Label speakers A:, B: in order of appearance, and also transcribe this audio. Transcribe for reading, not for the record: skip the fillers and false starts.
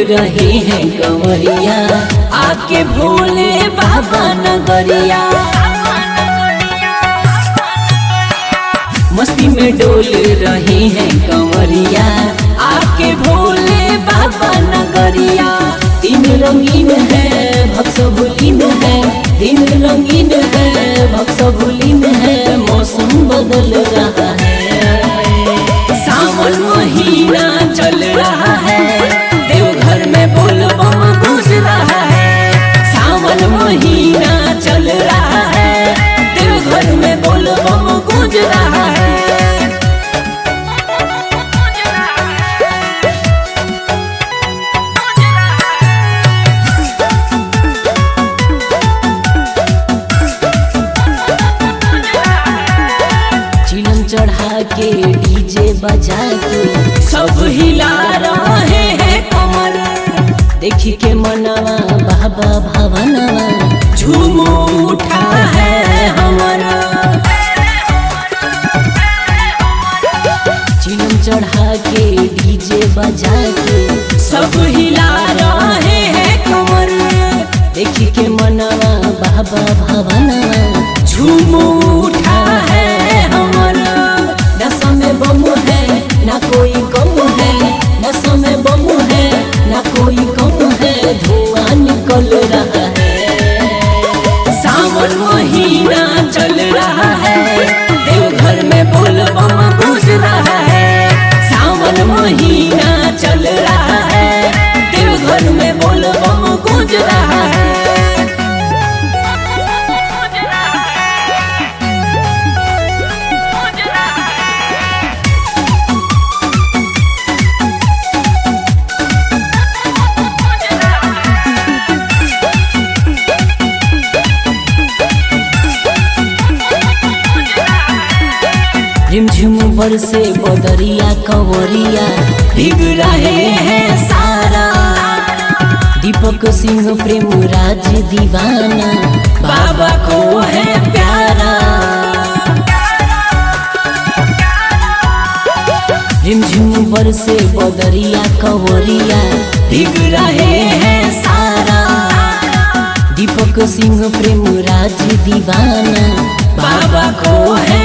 A: रहे हैं कंवरिया, आके भोले बाबा नगरिया। मस्ती में डोल रहे हैं कंवरिया, आके भोले बाबा नगरिया। दिन रंगीन है भक्त भुलीन है, दिन रंगीन है भक्त भुलीन है, मौसम बदल रहा है। सावन महीना चल रहा है, देवघर में बोल बम गूंज रहा है। सावन महीना चल रहा है, देवघर में बोल बम गूंज रहा है। चिलम चढ़ा के डीजे बजा के सब हिला रहे हैं कमर, देखी के मनवा बाबा भवनवा झूम उठा है हमारा। चिलम चढ़ा के डीजे बजा के सब हिला रहे हैं कमर, देखी के मनवा बाबा भवनवा झूम उठा है हमारा। नशा में बम है ना कोई कम है, नशा में बम है ना कोई कम है, धुआं निकल रहा है। सावन महीना चल रहा है, देवघर में बोल बम गूंज रहा है। सावन महीना चल रहा है, देवघर में बोल बम गूंज रहा है। झिमझिम बरसे बदरिया कंवरिया भीग रहे हैं सारा। दीपक सिंह प्रेम राज दीवाना बाबा को है प्यारा। झिमझिम बरसे बदरिया कंवरिया भीग रहे हैं सारा। दीपक सिंह प्रेम राज दीवाना बाबा को है